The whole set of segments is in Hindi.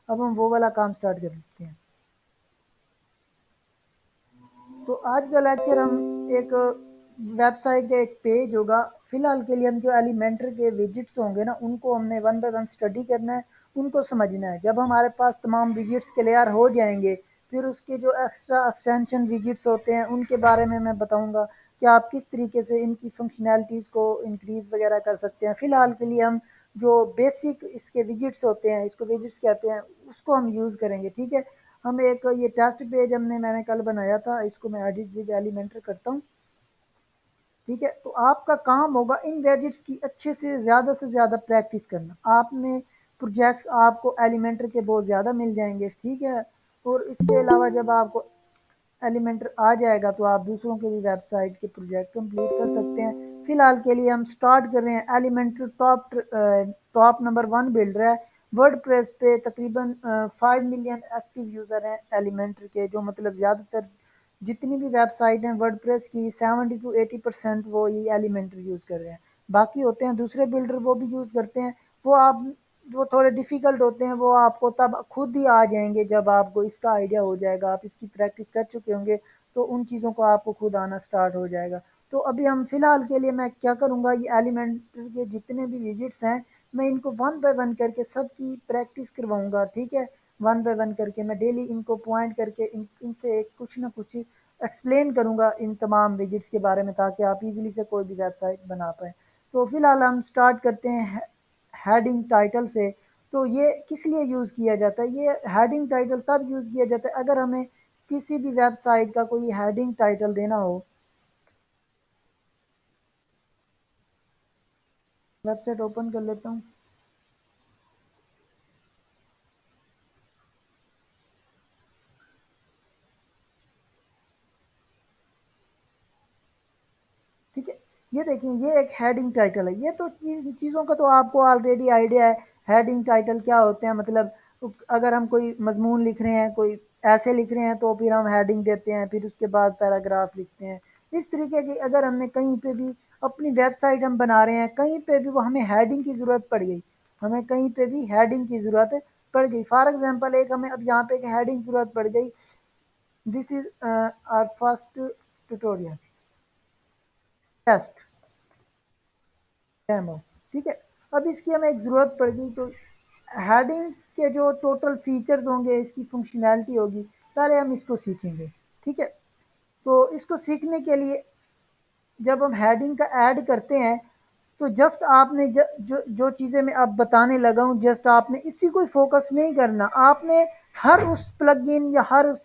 अब हम वो वाला काम स्टार्ट कर लेते हैं। तो आज का लेक्चर हम एक वेबसाइट का एक पेज होगा, फिलहाल के लिए हम जो एलिमेंटर के विजिट्स होंगे ना उनको हमने वन बाय वन स्टडी करना है, उनको समझना है। जब हमारे पास तमाम विजिट्स क्लियर हो जाएंगे, फिर उसके जो एक्स्ट्रा एक्सटेंशन विजिट्स होते हैं उनके बारे में मैं बताऊंगा कि आप किस तरीके से इनकी फंक्शनैलिटीज़ को इंक्रीज़ वगैरह कर सकते हैं। फ़िलहाल के लिए हम जो बेसिक इसके विजिट्स होते हैं, इसको विजिट्स कहते हैं, उसको हम यूज़ करेंगे, ठीक है। हम एक ये टेस्ट पेज मैंने कल बनाया था, इसको मैं एडिट विद एलिमेंटर करता हूँ, ठीक है। तो आपका काम होगा इन गैजेट्स की अच्छे से ज़्यादा प्रैक्टिस करना। आपने प्रोजेक्ट्स आपको एलिमेंटर के बहुत ज़्यादा मिल जाएंगे, ठीक है। और इसके अलावा जब आपको एलिमेंटर आ जाएगा तो आप दूसरों के भी वेबसाइट के प्रोजेक्ट कंप्लीट कर सकते हैं। फिलहाल के लिए हम स्टार्ट कर रहे हैं। एलिमेंटर टॉप नंबर 1 बिल्डर है। वर्डप्रेस पे तकरीबन 5 मिलियन एक्टिव यूज़र हैं एलिमेंटर के, जो मतलब ज़्यादातर जितनी भी वेबसाइट हैं वर्डप्रेस की 70 to 80% वो ये एलिमेंटर यूज़ कर रहे हैं। बाकी होते हैं दूसरे बिल्डर, वो भी यूज़ करते हैं। वो आप वो थोड़े डिफ़िकल्ट होते हैं, वो आपको तब खुद ही आ जाएंगे जब आपको इसका आइडिया हो जाएगा, आप इसकी प्रैक्टिस कर चुके होंगे, तो उन चीज़ों को आपको खुद आना स्टार्ट हो जाएगा। तो अभी हम फ़िलहाल के लिए मैं क्या करूँगा, ये एलिमेंटर के जितने भी विजिट्स हैं मैं इनको वन बाय वन करके सबकी प्रैक्टिस करवाऊँगा, ठीक है। वन बाय वन करके मैं डेली इनको पॉइंट करके इनसे कुछ ना कुछ एक्सप्लेन करूँगा इन तमाम विजिट्स के बारे में, ताकि आप इजीली से कोई भी वेबसाइट बना पाएँ। तो फिलहाल हम स्टार्ट करते हैं हेडिंग टाइटल से। तो ये किस लिए यूज़ किया जाता है? ये हेडिंग टाइटल तब यूज़ किया जाता है अगर हमें किसी भी वेबसाइट का कोई हेडिंग टाइटल देना हो। वेबसाइट ओपन कर लेता हूँ। ठीक है, ये देखिए ये एक हेडिंग टाइटल है। ये तो चीज़ों का तो आपको ऑलरेडी आइडिया है, हेडिंग टाइटल क्या होते हैं। मतलब अगर हम कोई मजमून लिख रहे हैं, कोई ऐसे लिख रहे हैं, तो फिर हम हेडिंग देते हैं, फिर उसके बाद पैराग्राफ लिखते हैं। इस तरीके की अगर हमने कहीं पे भी अपनी वेबसाइट हम बना रहे हैं, कहीं पे भी वो हमें हेडिंग की ज़रूरत पड़ गई, हमें कहीं पे भी हेडिंग की ज़रूरत पड़ गई, फॉर एग्जांपल एक हमें अब यहाँ पे एक हेडिंग ज़रूरत पड़ गई, this is our first tutorial test demo, ठीक है। अब इसकी हमें एक ज़रूरत पड़ गई, तो हेडिंग के जो टोटल फीचर्स होंगे, इसकी फंक्शनैलिटी होगी, पहले हम इसको सीखेंगे, ठीक है। तो इसको सीखने के लिए जब हम हेडिंग का ऐड करते हैं, तो जस्ट आपने जो चीज़ें मैं अब बताने लगा हूँ, जस्ट आपने इसी को फोकस नहीं करना, आपने हर उस प्लगइन या हर उस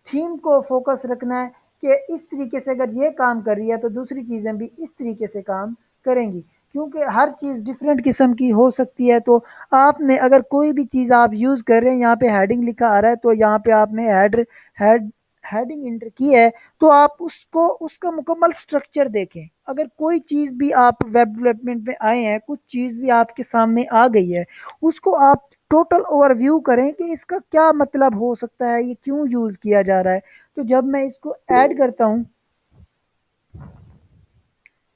थीम को फोकस रखना है कि इस तरीके से अगर ये काम कर रही है तो दूसरी चीज़ें भी इस तरीके से काम करेंगी, क्योंकि हर चीज़ डिफरेंट किस्म की हो सकती है। तो आपने अगर कोई भी चीज़ आप यूज़ कर रहे हैं, यहाँ पे हेडिंग लिखा आ रहा है, तो यहाँ पे आपने हेड हेडिंग इंटर की है, तो आप उसको उसका मुकम्मल स्ट्रक्चर देखें। अगर कोई चीज़ भी आप वेब डेवलपमेंट में आए हैं, कुछ चीज़ भी आपके सामने आ गई है, उसको आप टोटल ओवरव्यू करें कि इसका क्या मतलब हो सकता है, ये क्यों यूज़ किया जा रहा है। तो जब मैं इसको ऐड करता हूँ,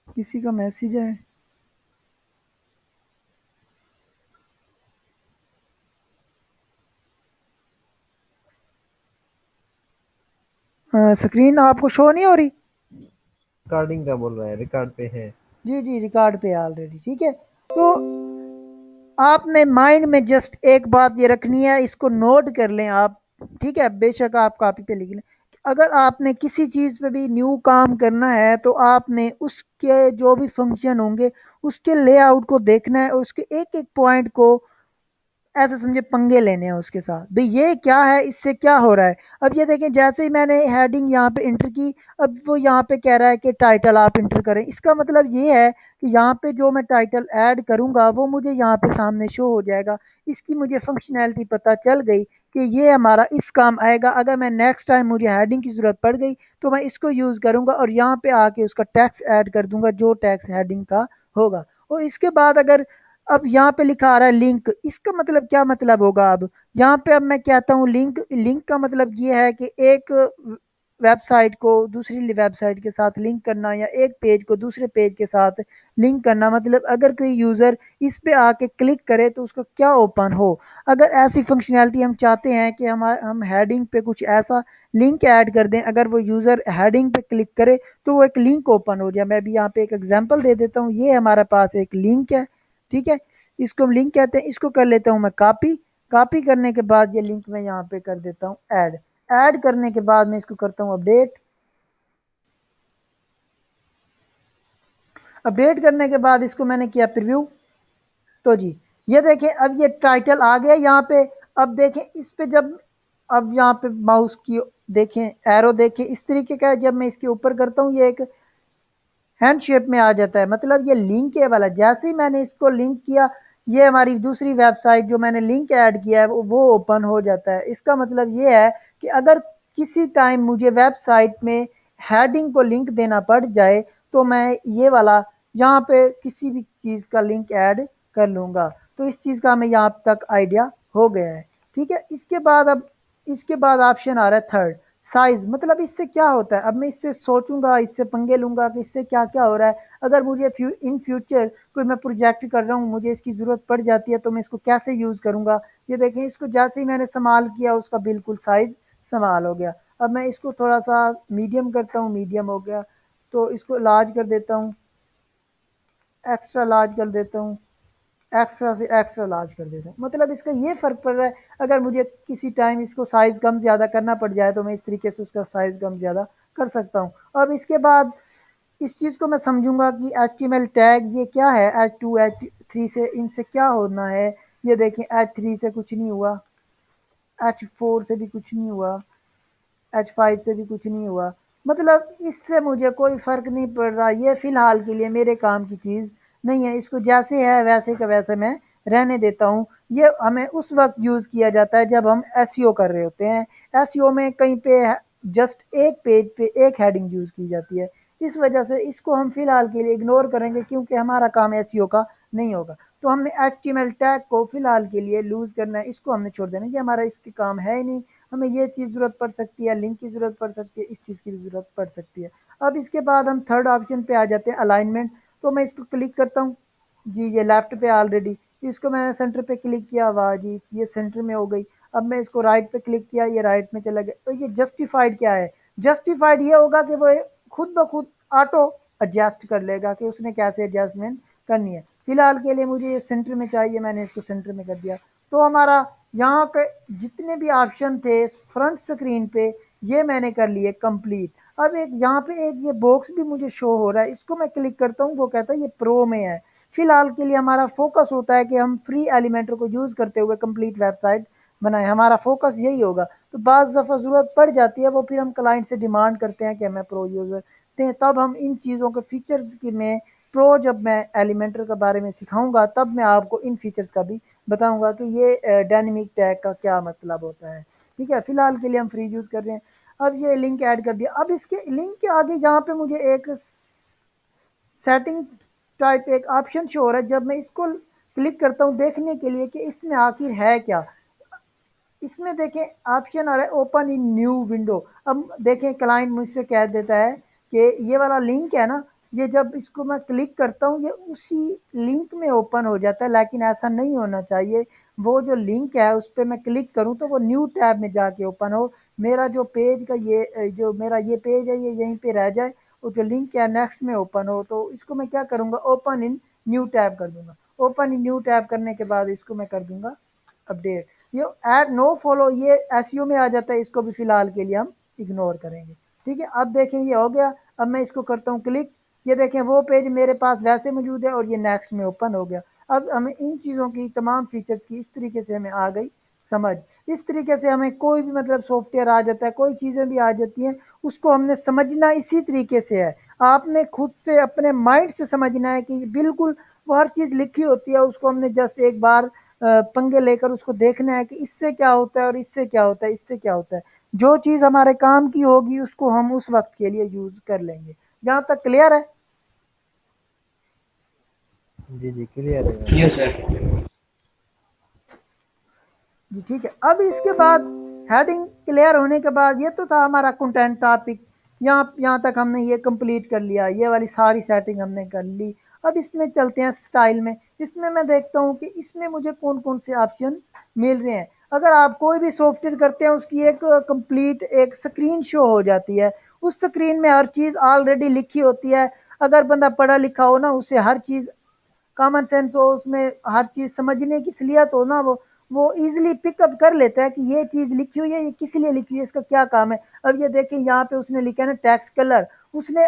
किसी का मैसेज है, स्क्रीन आपको शो नहीं हो रही? रिकॉर्डिंग का बोल रहा है, रिकॉर्ड पे है। जी जी, रिकॉर्ड पे ऑलरेडी, ठीक है। तो आपने माइंड में जस्ट एक बात ये रखनी है, इसको नोट कर लें आप, ठीक है। बेशक आप कॉपी पे लिख लें। अगर आपने किसी चीज़ पे भी न्यू काम करना है, तो आपने उसके जो भी फंक्शन होंगे उसके लेआउट को देखना है, और उसके एक एक पॉइंट को ऐसे समझे पंगे लेने हैं उसके साथ, भाई ये क्या है, इससे क्या हो रहा है। अब ये देखें, जैसे ही मैंने हेडिंग यहाँ पे इंटर की, अब वो यहाँ पे कह रहा है कि टाइटल आप इंटर करें। इसका मतलब ये है कि यहाँ पे जो मैं टाइटल ऐड करूँगा वो मुझे यहाँ पे सामने शो हो जाएगा। इसकी मुझे फंक्शनैलिटी पता चल गई कि ये हमारा इस काम आएगा। अगर मैं नेक्स्ट टाइम मुझे हेडिंग की ज़रूरत पड़ गई, तो मैं इसको यूज़ करूँगा और यहाँ पे आके उसका टैक्स ऐड कर दूंगा, जो टैक्स हेडिंग का होगा। और इसके बाद अगर अब यहाँ पे लिखा आ रहा है लिंक, इसका मतलब क्या मतलब होगा। अब यहाँ पे अब मैं कहता हूँ लिंक, लिंक का मतलब ये है कि एक वेबसाइट को दूसरी वेबसाइट के साथ लिंक करना या एक पेज को दूसरे पेज के साथ लिंक करना, मतलब अगर कोई यूज़र इस पे आके क्लिक करे तो उसको क्या ओपन हो। अगर ऐसी फंक्शनैलिटी हम चाहते हैं कि हम हेडिंग पे कुछ ऐसा लिंक ऐड कर दें, अगर वो यूज़र हेडिंग पे क्लिक करे तो वो एक लिंक ओपन हो जाए। मैं भी यहाँ पे एक एग्जांपल दे देता हूँ। ये हमारे पास एक लिंक है, ठीक है, इसको हम लिंक कहते हैं। इसको कर लेता हूँ मैं कॉपी। कॉपी करने के बाद ये लिंक मैं यहाँ पे कर देता हूँ ऐड। ऐड करने के बाद मैं इसको करता हूँ अपडेट। अपडेट करने के बाद इसको मैंने किया प्रीव्यू। तो जी ये देखें अब ये टाइटल आ गया यहाँ पे। अब देखें इस पे जब अब यहाँ पे माउस की देखें एरो देखें इस तरीके का है। जब मैं इसके ऊपर करता हूँ ये एक हैंड शेप में आ जाता है, मतलब ये लिंक है वाला। जैसे ही मैंने इसको लिंक किया ये हमारी दूसरी वेबसाइट जो मैंने लिंक ऐड किया है वो ओपन हो जाता है। इसका मतलब ये है कि अगर किसी टाइम मुझे वेबसाइट में हेडिंग को लिंक देना पड़ जाए तो मैं ये वाला यहाँ पे किसी भी चीज़ का लिंक ऐड कर लूँगा। तो इस चीज़ का हमें यहाँ तक आइडिया हो गया है, ठीक है। इसके बाद अब इसके बाद ऑप्शन आ रहा है थर्ड, साइज। मतलब इससे क्या होता है, अब मैं इससे सोचूंगा, इससे पंगे लूंगा कि इससे क्या क्या हो रहा है। अगर मुझे इन फ्यूचर कोई मैं प्रोजेक्ट कर रहा हूँ, मुझे इसकी ज़रूरत पड़ जाती है तो मैं इसको कैसे यूज़ करूँगा। ये देखें इसको जैसे ही मैंने इस्तेमाल किया उसका बिल्कुल साइज़ इस्तेमाल हो गया। अब मैं इसको थोड़ा सा मीडियम करता हूँ, मीडियम हो गया। तो इसको लार्ज कर देता हूँ, एक्स्ट्रा लार्ज कर देता हूँ, एक्स्ट्रा से एक्स्ट्रा लार्ज कर देता हूँ। मतलब इसका ये फ़र्क पड़ रहा है। अगर मुझे किसी टाइम इसको साइज़ कम ज़्यादा करना पड़ जाए तो मैं इस तरीके से उसका साइज़ कम ज़्यादा कर सकता हूँ। अब इसके बाद इस चीज़ को मैं समझूंगा कि HTML टैग ये क्या है, H2 H3 से इनसे क्या होना है। ये देखें H3 से कुछ नहीं हुआ, H4 से भी कुछ नहीं हुआ, H5 से भी कुछ नहीं हुआ। मतलब इससे मुझे कोई फ़र्क नहीं पड़ रहा। ये फ़िलहाल के लिए मेरे काम की चीज़ नहीं है। इसको जैसे है वैसे का वैसे मैं रहने देता हूँ। ये हमें उस वक़्त यूज़ किया जाता है जब हम एसईओ कर रहे होते हैं। एसईओ में कहीं पे जस्ट एक पेज पे एक हेडिंग यूज़ की जाती है। इस वजह से इसको हम फ़िलहाल के लिए इग्नोर करेंगे क्योंकि हमारा काम एसईओ का नहीं होगा। तो हमने एचटीएमएल टैग को फ़िलहाल के लिए लूज़ करना है, इसको हमने छोड़ देना है। ये हमारा इसके काम है ही नहीं। हमें ये चीज़ ज़रूरत पड़ सकती है, लिंक की ज़रूरत पड़ सकती है, इस चीज़ की भी ज़रूरत पड़ सकती है। अब इसके बाद हम थर्ड ऑप्शन पे आ जाते हैं, अलाइनमेंट। तो मैं इसको क्लिक करता हूँ जी, ये लेफ्ट पे ऑलरेडी। इसको मैं सेंटर पे क्लिक किया, वाह जी ये सेंटर में हो गई। अब मैं इसको राइट पे क्लिक किया, ये राइट में चला गया। तो ये जस्टिफाइड क्या है, जस्टिफाइड ये होगा कि वो खुद ब खुद ऑटो एडजस्ट कर लेगा कि उसने कैसे एडजस्टमेंट करनी है। फिलहाल के लिए मुझे ये सेंटर में चाहिए, मैंने इसको सेंटर में कर दिया। तो हमारा यहाँ पे जितने भी ऑप्शन थे फ्रंट स्क्रीन पे ये मैंने कर लिए कंप्लीट। अब एक यहाँ पे एक ये बॉक्स भी मुझे शो हो रहा है, इसको मैं क्लिक करता हूँ, वो कहता है ये प्रो में है। फिलहाल के लिए हमारा फोकस होता है कि हम फ्री एलिमेंटर को यूज़ करते हुए कंप्लीट वेबसाइट बनाएं, हमारा फोकस यही होगा। तो बाज़ दफ़ा ज़रूरत पड़ जाती है, वो फिर हम क्लाइंट से डिमांड करते हैं कि हमें प्रो यूज़र दें, तब हम इन चीज़ों के फीचर की में प्रो जब मैं एलिमेंटर के बारे में सिखाऊंगा तब मैं आपको इन फीचर्स का भी बताऊंगा कि ये डायनेमिक टैग का क्या मतलब होता है। ठीक है, फिलहाल के लिए हम फ्री यूज़ कर रहे हैं। अब ये लिंक ऐड कर दिया। अब इसके लिंक के आगे यहाँ पे मुझे एक सेटिंग टाइप एक ऑप्शन शो हो रहा है। जब मैं इसको क्लिक करता हूँ देखने के लिए कि इसमें आखिर है क्या, इसमें देखें ऑप्शन आ रहा है ओपन इन न्यू विंडो। अब देखें क्लाइंट मुझसे कह देता है कि ये वाला लिंक है ना, ये जब इसको मैं क्लिक करता हूँ ये उसी लिंक में ओपन हो जाता है, लेकिन ऐसा नहीं होना चाहिए। वो जो लिंक है उस पर मैं क्लिक करूँ तो वो न्यू टैब में जाके ओपन हो। मेरा जो पेज का ये जो मेरा ये पेज है ये यहीं पे रह जाए, और जो लिंक है नेक्स्ट में ओपन हो। तो इसको मैं क्या करूँगा, ओपन इन न्यू टैब कर दूंगा। ओपन इन न्यू टैब करने के बाद इसको मैं कर दूंगा अपडेट। ये ऐड नो फॉलो ये एसईओ में आ जाता है, इसको भी फिलहाल के लिए हम इग्नोर करेंगे। ठीक है, अब देखें ये हो गया। अब मैं इसको करता हूँ क्लिक, ये देखें वो पेज मेरे पास वैसे मौजूद है और ये नेक्स्ट में ओपन हो गया। अब हमें इन चीज़ों की तमाम फीचर्स की इस तरीके से हमें आ गई समझ। इस तरीके से हमें कोई भी मतलब सॉफ्टवेयर आ जाता है, कोई चीज़ें भी आ जाती हैं, उसको हमने समझना इसी तरीके से है। आपने खुद से अपने माइंड से समझना है कि बिल्कुल वो हर चीज़ लिखी होती है, उसको हमने जस्ट एक बार पंगे लेकर उसको देखना है कि इससे क्या होता है और इससे क्या होता है, इससे क्या होता है। जो चीज़ हमारे काम की होगी उसको हम उस वक्त के लिए यूज़ कर लेंगे। जहाँ तक क्लियर है? जी जी क्लियर है। जी ठीक है। अब इसके बाद हेडिंग क्लियर होने के बाद ये तो था हमारा कंटेंट टॉपिक, यहाँ यहाँ तक हमने ये कंप्लीट कर लिया, ये वाली सारी सेटिंग हमने कर ली। अब इसमें चलते हैं स्टाइल में। इसमें मैं देखता हूँ कि इसमें मुझे कौन कौन से ऑप्शन मिल रहे हैं। अगर आप कोई भी सॉफ्टवेयर करते हैं उसकी एक कंप्लीट एक स्क्रीन शो हो जाती है, उस स्क्रीन में हर चीज़ ऑलरेडी लिखी होती है। अगर बंदा पढ़ा लिखा हो ना, उसे हर चीज़ कॉमन सेंस हो, उसमें हर चीज़ समझने की सलियत हो ना, वो इजीली पिकअप कर लेता है कि ये चीज़ लिखी हुई है, ये किस लिए लिखी हुई है, इसका क्या काम है। अब ये देखिए यहाँ पे उसने लिखा है ना टैक्स कलर, उसने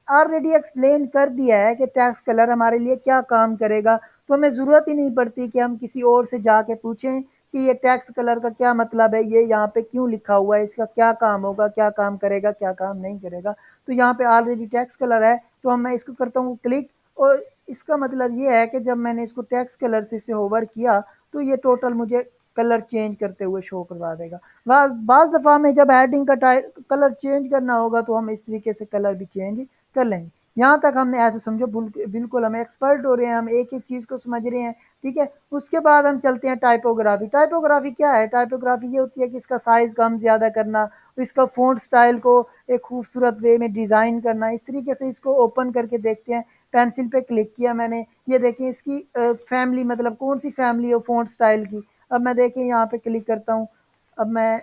ऑलरेडी एक्सप्लेन कर दिया है कि टैक्स कलर हमारे लिए क्या काम करेगा। तो हमें ज़रूरत ही नहीं पड़ती कि हम किसी और से जाके पूछें कि ये टैक्स कलर का क्या मतलब है, ये यहाँ पे क्यों लिखा हुआ है, इसका क्या काम होगा, क्या काम करेगा, क्या काम नहीं करेगा। तो यहाँ पे ऑलरेडी टैक्स कलर है, तो हम मैं इसको करता हूँ क्लिक। और इसका मतलब ये है कि जब मैंने इसको टेक्स्ट कलर से इसे होवर किया तो ये टोटल मुझे कलर चेंज करते हुए शो करवा देगा। बाज़ दफ़ा में जब हेडिंग का कलर चेंज करना होगा तो हम इस तरीके से कलर भी चेंज कर लेंगे। यहाँ तक हमने ऐसे समझो बिल्कुल हम एक्सपर्ट हो रहे हैं, हम एक एक चीज़ को समझ रहे हैं। ठीक है, उसके बाद हम चलते हैं टाइपोग्राफी। टाइपोग्राफी क्या है? टाइपोग्राफी ये होती है कि इसका साइज़ कम ज़्यादा करना, इसका फ़ॉन्ट स्टाइल को एक खूबसूरत वे में डिज़ाइन करना। इस तरीके से इसको ओपन करके देखते हैं। पेंसिल पे क्लिक किया मैंने, ये देखिए इसकी फैमिली मतलब कौन सी फैमिली हो फ़ॉन्ट स्टाइल की। अब मैं देखिए यहाँ पे क्लिक करता हूँ। अब मैं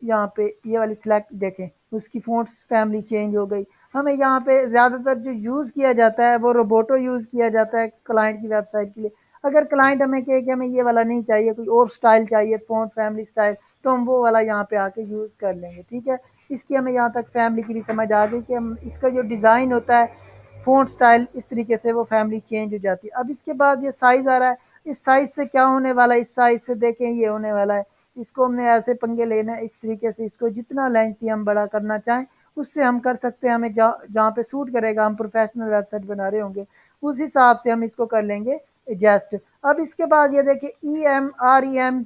यहाँ पे ये वाली सिलेक्ट देखें, उसकी फ़ॉन्ट्स फैमिली चेंज हो गई। हमें यहाँ पे ज़्यादातर जो यूज़ किया जाता है वो रोबोटो यूज़ किया जाता है क्लाइंट की वेबसाइट के लिए। अगर क्लाइंट हमें कहे कि हमें ये वाला नहीं चाहिए, कोई और स्टाइल चाहिए फ़ॉन्ट फैमिली स्टाइल, तो हम वो वाला यहाँ पे आके यूज़ कर लेंगे। ठीक है, इसकी हमें यहाँ तक फैमिली की भी समझ आ गई कि हम इसका जो डिज़ाइन होता है फ़ॉन्ट स्टाइल इस तरीके से वो फैमिली चेंज हो जाती है। अब इसके बाद ये साइज़ आ रहा है, इस साइज़ से क्या होने वाला है, इस साइज़ से देखें ये होने वाला है। इसको हमने ऐसे पंगे लेना है, इस तरीके से इसको जितना लेंथी हम बड़ा करना चाहें उससे हम कर सकते हैं। हमें जहाँ पे सूट करेगा, हम प्रोफेशनल वेबसाइट बना रहे होंगे उस हिसाब से हम इसको कर लेंगे एडजस्ट। अब इसके बाद ये देखिए EMREM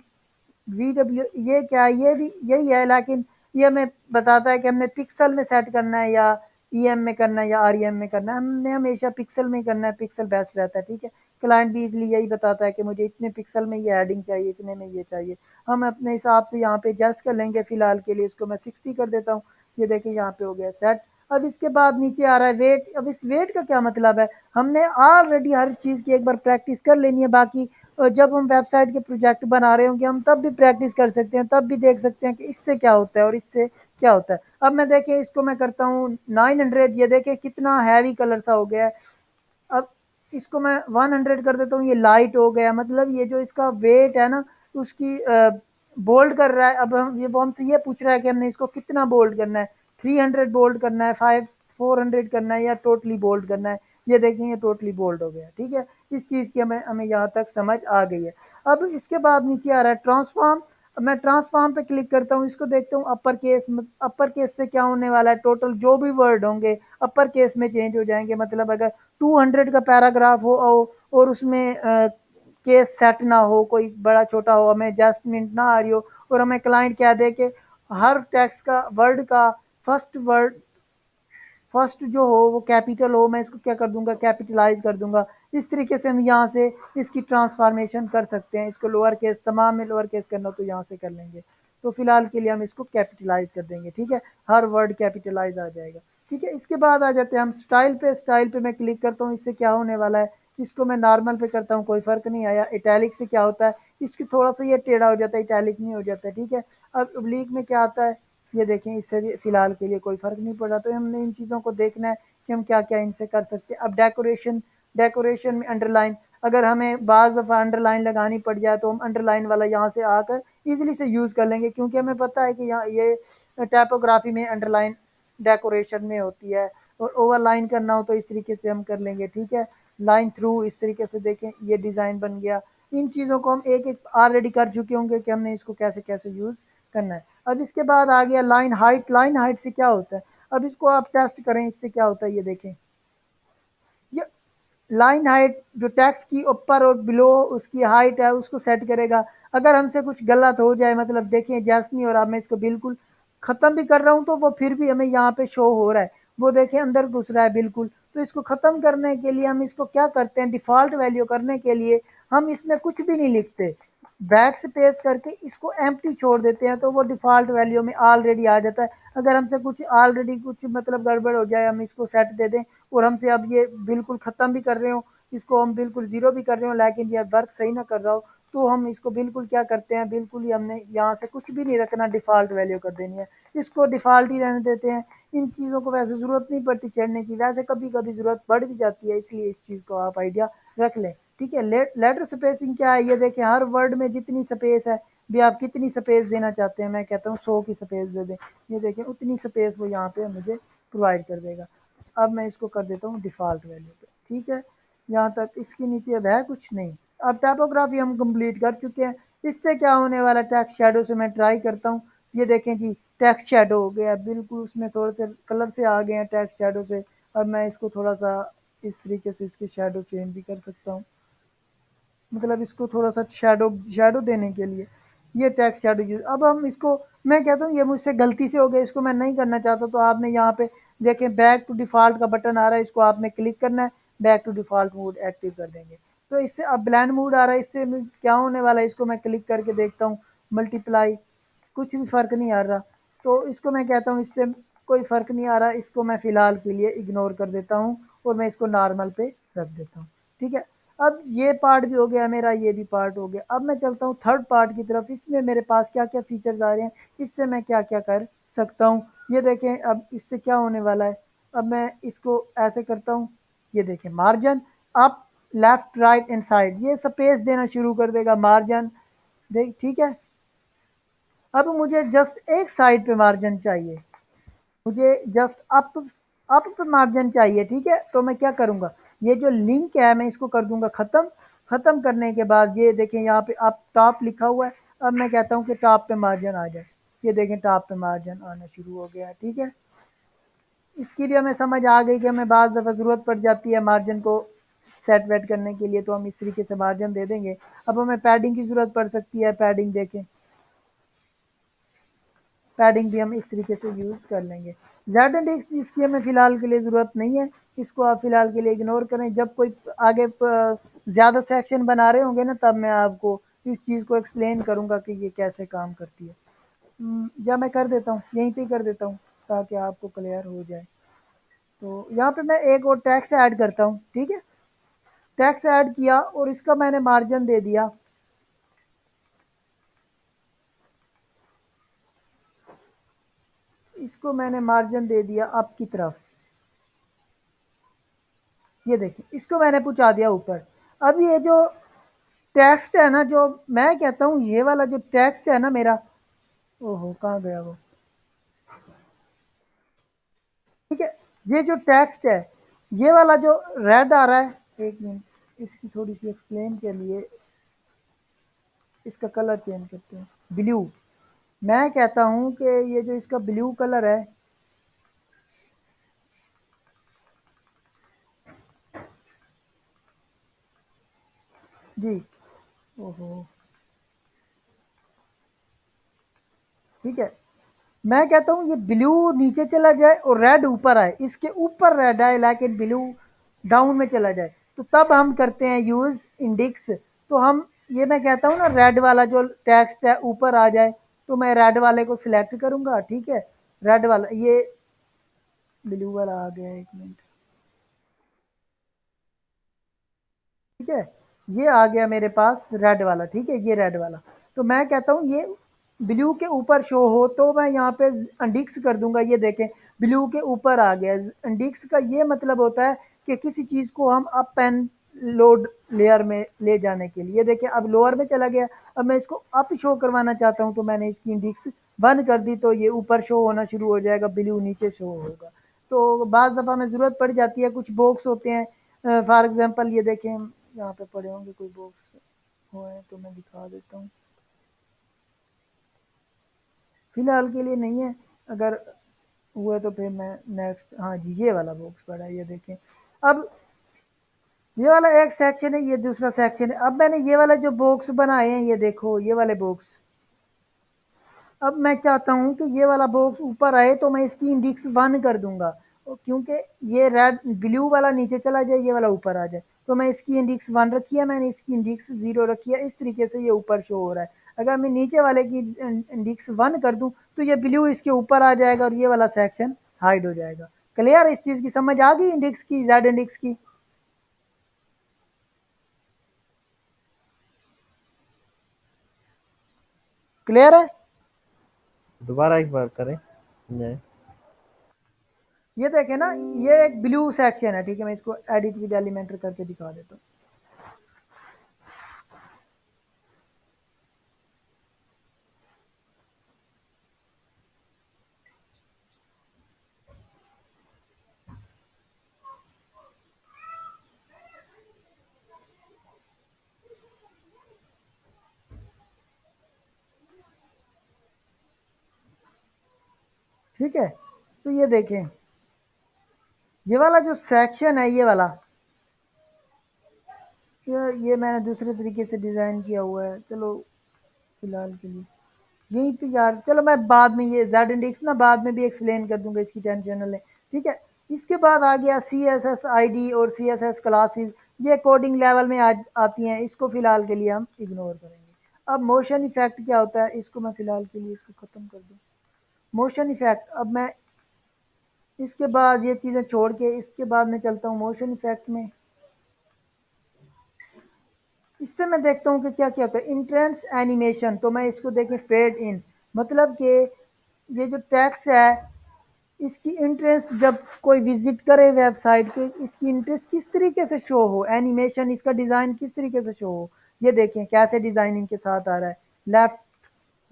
VW ये क्या है, ये भी यही है, लेकिन ये हमें बताता है कि हमने पिक्सल में सेट करना है या EM में करना है या REM में करना है। हमने हमेशा पिक्सल में ही करना है, पिक्सल बेस्ट रहता है। ठीक है, क्लाइंट भी इजीली यही बताता है कि मुझे इतने पिक्सल में ये हेडिंग चाहिए, इतने में ये चाहिए। हम अपने हिसाब से यहाँ पे एडजस्ट कर लेंगे। फिलहाल के लिए इसको मैं 60 कर देता हूँ। ये देखिए यहाँ पे हो गया सेट। अब इसके बाद नीचे आ रहा है वेट। अब इस वेट का क्या मतलब है? हमने ऑलरेडी हर चीज़ की एक बार प्रैक्टिस कर लेनी है, बाकी जब हम वेबसाइट के प्रोजेक्ट बना रहे होंगे हम तब भी प्रैक्टिस कर सकते हैं, तब भी देख सकते हैं कि इससे क्या होता है और इससे क्या होता है। अब मैं देखें इसको मैं करता हूँ 900, ये देखें कितना हैवी कलर सा हो गया है। अब इसको मैं 100 कर देता हूँ, ये लाइट हो गया। मतलब ये जो इसका वेट है ना उसकी बोल्ड कर रहा है। अब हम ये वो हमसे ये पूछ रहा है कि हमने इसको कितना बोल्ड करना है, 300 बोल्ड करना है, 400 करना है या टोटली बोल्ड करना है। ये देखें ये टोटली बोल्ड हो गया। ठीक है, इस चीज़ की हमें हमें यहाँ तक समझ आ गई है। अब इसके बाद नीचे आ रहा है ट्रांसफॉर्म। अब मैं ट्रांसफॉर्म पे क्लिक करता हूँ, इसको देखता हूँ अपर केस। अपर केस से क्या होने वाला है, टोटल जो भी वर्ड होंगे अपर केस में चेंज हो जाएंगे। मतलब अगर 200 का पैराग्राफ हो और उसमें केस सेट ना हो, कोई बड़ा छोटा हो, हमें एडजस्टमेंट ना आ रही हो और हमें क्लाइंट कह दे कि हर टेक्स्ट का वर्ड का फर्स्ट वर्ड फर्स्ट जो हो वो कैपिटल हो, मैं इसको क्या कर दूंगा कैपिटलाइज कर दूंगा। इस तरीके से हम यहाँ से इसकी ट्रांसफॉर्मेशन कर सकते हैं। इसको लोअर केस, तमाम में लोअर केस करना तो यहाँ से कर लेंगे। तो फिलहाल के लिए हम इसको कैपिटलाइज कर देंगे। ठीक है, हर वर्ड कैपिटलाइज आ जाएगा। ठीक है, इसके बाद आ जाते हैं हम स्टाइल पे। स्टाइल पे मैं क्लिक करता हूँ, इससे क्या होने वाला है, इसको मैं नॉर्मल पे करता हूँ, कोई फ़र्क नहीं आया। इटैलिक से क्या होता है, इसकी थोड़ा सा ये टेढ़ा हो जाता है, इटैलिक नहीं हो जाता है। ठीक है, अब ओब्लीक में क्या आता है, ये देखें, इससे भी फिलहाल के लिए कोई फ़र्क नहीं पड़ा। तो हमने इन चीज़ों को देखना है कि हम क्या क्या इनसे कर सकते हैं। अब डेकोरेशन, डेकोरेशन में अंडरलाइन, अगर हमें बाज़ दफ़ा अंडरलाइन लगानी पड़ जाए तो हम अंडरलाइन वाला यहाँ से आकर ईजिली से यूज़ कर लेंगे, क्योंकि हमें पता है कि यहाँ ये टाइपोग्राफी में अंडरलाइन डेकोरेशन में होती है। और ओवरलाइन करना हो तो इस तरीके से हम कर लेंगे। ठीक है, लाइन थ्रू इस तरीके से देखें ये डिज़ाइन बन गया। इन चीज़ों को हम एक एक ऑलरेडी कर चुके होंगे कि हमने इसको कैसे कैसे यूज़ करना है। अब इसके बाद आ गया लाइन हाइट। लाइन हाइट से क्या होता है, अब इसको आप टेस्ट करें, इससे क्या होता है। ये देखें, ये लाइन हाइट जो टेक्स्ट की ऊपर और बिलो उसकी हाइट है उसको सेट करेगा। अगर हमसे कुछ गलत हो जाए, मतलब देखें एडजस्ट नहीं हो रहा, मैं इसको बिल्कुल ख़त्म भी कर रहा हूँ तो वो फिर भी हमें यहाँ पे शो हो रहा है, वो देखें अंदर घुस रहा है बिल्कुल। तो इसको ख़त्म करने के लिए हम इसको क्या करते हैं, डिफ़ॉल्ट वैल्यू करने के लिए हम इसमें कुछ भी नहीं लिखते। बैक स्पेस करके इसको एम्प्टी छोड़ देते हैं तो वो डिफ़ॉल्ट वैल्यू में ऑलरेडी आ जाता है। अगर हमसे कुछ ऑलरेडी कुछ मतलब गड़बड़ हो जाए, हम इसको सेट दे दें और हमसे अब ये बिल्कुल ख़त्म भी कर रहे हो, इसको हम बिल्कुल ज़ीरो भी कर रहे हो लेकिन ये वर्क सही ना कर रहा हो, तो हम इसको बिल्कुल क्या करते हैं, बिल्कुल ही हमने यहाँ से कुछ भी नहीं रखना, डिफ़ॉल्ट वैल्यू कर देनी है। इसको डिफ़ॉल्ट ही रहने देते हैं। इन चीज़ों को वैसे ज़रूरत नहीं पड़ती चढ़ने की, वैसे कभी-कभी ज़रूरत पड़ भी जाती है, इसलिए इस चीज़ को आप आइडिया रख लें। ठीक है, लेटर स्पेसिंग क्या है, ये देखें हर वर्ड में जितनी स्पेस है, भी आप कितनी स्पेस देना चाहते हैं, मैं कहता हूँ 100 की स्पेस दे दें। ये देखें उतनी स्पेस वो यहाँ पे मुझे प्रोवाइड कर देगा। अब मैं इसको कर देता हूँ डिफ़ॉल्ट वैल्यू पे। ठीक है, यहाँ तक इसके नीचे अब है कुछ नहीं। अब टाइपोग्राफी हम कंप्लीट कर चुके हैं। इससे क्या होने वाला, टेक्स्ट शैडो से मैं ट्राई करता हूँ। ये देखें जी टेक्स्ट शैडो हो गया बिल्कुल, उसमें थोड़े से कलर से आ गए हैं टेक्स्ट शैडो से। अब मैं इसको थोड़ा सा इस तरीके से इसके शैडो चेंज भी कर सकता हूँ, मतलब इसको थोड़ा सा शैडो शैडो देने के लिए ये टेक्स्ट शैडो यूज। अब हम इसको, मैं कहता हूँ ये मुझसे गलती से हो गया, इसको मैं नहीं करना चाहता, तो आपने यहाँ पे देखें बैक टू डिफ़ॉल्ट का बटन आ रहा है, इसको आपने क्लिक करना है, back to default mode active कर देंगे। तो इससे अब ब्लेंड मोड आ रहा है, इससे क्या होने वाला है, इसको मैं क्लिक करके देखता हूँ, मल्टीप्लाई, कुछ भी फ़र्क नहीं आ रहा। तो इसको मैं कहता हूँ इससे कोई फ़र्क नहीं आ रहा, इसको मैं फ़िलहाल के लिए इग्नोर कर देता हूँ और मैं इसको नॉर्मल पे रख देता हूँ। ठीक है, अब ये पार्ट भी हो गया मेरा, ये भी पार्ट हो गया। अब मैं चलता हूँ थर्ड पार्ट की तरफ। इसमें मेरे पास क्या-क्या फीचर्स आ रहे हैं, इससे मैं क्या-क्या कर सकता हूँ। ये देखें अब इससे क्या होने वाला है। अब मैं इसको ऐसे करता हूँ, ये देखें margin up, left, right and side, ये स्पेस देना शुरू कर देगा मार्जिन। देख ठीक है, अब मुझे जस्ट एक साइड पे मार्जिन चाहिए, मुझे जस्ट अप पे मार्जिन चाहिए। ठीक है, तो मैं क्या करूँगा, ये जो लिंक है मैं इसको कर दूँगा ख़त्म। ख़त्म करने के बाद ये देखें यहाँ पे अप टॉप लिखा हुआ है। अब मैं कहता हूँ कि टॉप पे मार्जिन आ जाए। ये देखें टॉप पे मार्जिन आना शुरू हो गया है। ठीक है, इसकी भी हमें समझ आ गई कि हमें बाज़ दफ़ा ज़रूरत पड़ जाती है मार्जिन को सेट वेट करने के लिए, तो हम इस तरीके से मार्जिन दे देंगे। अब हमें पैडिंग की ज़रूरत पड़ सकती है, पैडिंग देखें, पैडिंग भी हम इस तरीके से यूज़ कर लेंगे। जेड एंड एक्स इसकी हमें फ़िलहाल के लिए ज़रूरत नहीं है, इसको आप फ़िलहाल के लिए इग्नोर करें। जब कोई आगे ज़्यादा सेक्शन बना रहे होंगे ना, तब मैं आपको इस चीज़ को एक्सप्लेन करूँगा कि ये कैसे काम करती है। या मैं कर देता हूँ, यहीं पे ही कर देता हूँ ताकि आपको क्लियर हो जाए। तो यहाँ पे मैं एक और टैक्स ऐड करता हूँ। ठीक है, टैक्स ऐड किया और इसका मैंने मार्जिन दे दिया, इसको मैंने मार्जिन दे दिया अप की तरफ। ये देखिए इसको मैंने पहुंचा दिया ऊपर। अब ये जो टेक्स्ट है ना, जो मैं कहता हूँ ये वाला जो टेक्स्ट है ना मेरा, ओहो कहाँ गया वो। ठीक है, ये जो टेक्स्ट है, ये वाला जो रेड आ रहा है, एक मिनट इसकी थोड़ी सी एक्सप्लेन के लिए इसका कलर चेंज करते हैं, ब्लू। मैं कहता हूँ कि ये जो इसका ब्लू कलर है, जी, ओहो, ठीक है, मैं कहता हूँ ये ब्लू नीचे चला जाए और रेड ऊपर आए, इसके ऊपर रेड आए लेकिन ब्लू डाउन में चला जाए, तो तब हम करते हैं यूज़ इंडेक्स। तो हम, ये मैं कहता हूँ ना रेड वाला जो टेक्स्ट है ऊपर आ जाए, तो मैं रेड वाले को सिलेक्ट करूँगा। ठीक है, रेड वाला, ये ब्लू वाला आ गया, एक मिनट। ठीक है, ये आ गया मेरे पास रेड वाला। ठीक है, ये रेड वाला, तो मैं कहता हूँ ये ब्लू के ऊपर शो हो, तो मैं यहाँ पे इंडिक्स कर दूंगा। ये देखें ब्लू के ऊपर आ गया। इंडिक्स का ये मतलब होता है कि किसी चीज़ को हम अप एंड लोड लेयर में ले जाने के लिए। ये देखें अब लोअर में चला गया, अब मैं इसको अप शो करवाना चाहता हूँ, तो मैंने इसकी इंडिक्स बंद कर दी, तो ये ऊपर शो होना शुरू हो जाएगा, ब्लू नीचे शो होगा। तो बाज़ दफ़ा हमें ज़रूरत पड़ जाती है, कुछ बॉक्स होते हैं, फॉर एग्जांपल ये देखें यहाँ पे पड़े होंगे कोई बॉक्स हुए, तो मैं दिखा देता हूँ, फिलहाल के लिए नहीं है, अगर हुए तो फिर मैं नेक्स्ट, हाँ जी ये वाला बॉक्स पड़ा है, ये देखें। अब ये वाला एक सेक्शन है, ये दूसरा सेक्शन है। अब मैंने ये वाला जो बॉक्स बनाए हैं, ये देखो ये वाले बॉक्स, अब मैं चाहता हूँ कि ये वाला बॉक्स ऊपर आए, तो मैं इसकी इंडेक्स 1 कर दूंगा, क्योंकि ये रेड ब्लू वाला नीचे चला जाए, ये वाला ऊपर आ जाए। तो मैं इसकी इंडेक्स 1 रखी है, मैंने इसकी इंडेक्स 0 रखी है, इस तरीके से ये ऊपर शो हो रहा है। अगर मैं नीचे वाले की इंडेक्स 1 कर दूं तो ये ब्लू इसके ऊपर आ जाएगा और ये वाला सेक्शन हाइड हो जाएगा। क्लियर है? इस चीज़ की समझ आ गई इंडेक्स की, जेड इंडेक्स की? क्लियर है? दोबारा एक बार करें समझाएं। ये देखें ना, ये एक ब्लू सेक्शन है, ठीक है, मैं इसको एडिट विद एलिमेंटर करके दिखा देता हूँ। ठीक है, तो ये देखें, ये वाला जो सेक्शन है, ये वाला, ये मैंने दूसरे तरीके से डिज़ाइन किया हुआ है। चलो फिलहाल के लिए यहीं पे यार, चलो मैं बाद में ये जेड इंडेक्स ना बाद में भी एक्सप्लेन कर दूंगा, इसकी टेंशन न लें। ठीक है, इसके बाद आ गया C S S I D और सी एस एस क्लासेज। ये कोडिंग लेवल में आती हैं, इसको फिलहाल के लिए हम इग्नोर करेंगे। अब मोशन इफेक्ट क्या होता है, इसको मैं फिलहाल के लिए इसको ख़त्म कर दूँ। मोशन इफेक्ट, अब मैं इसके बाद ये चीज़ें छोड़ के इसके बाद मैं चलता हूँ मोशन इफेक्ट में। इससे मैं देखता हूँ कि क्या क्या होता है। इंट्रेंस एनिमेशन, तो मैं इसको देखें फेड इन, मतलब कि ये जो टेक्स्ट है, इसकी इंटरेस्ट जब कोई विजिट करे वेबसाइट पे, इसकी इंटरेस्ट किस तरीके से शो हो, एनिमेशन इसका डिज़ाइन किस तरीके से शो हो। ये देखें कैसे डिज़ाइनिंग के साथ आ रहा है, लेफ्ट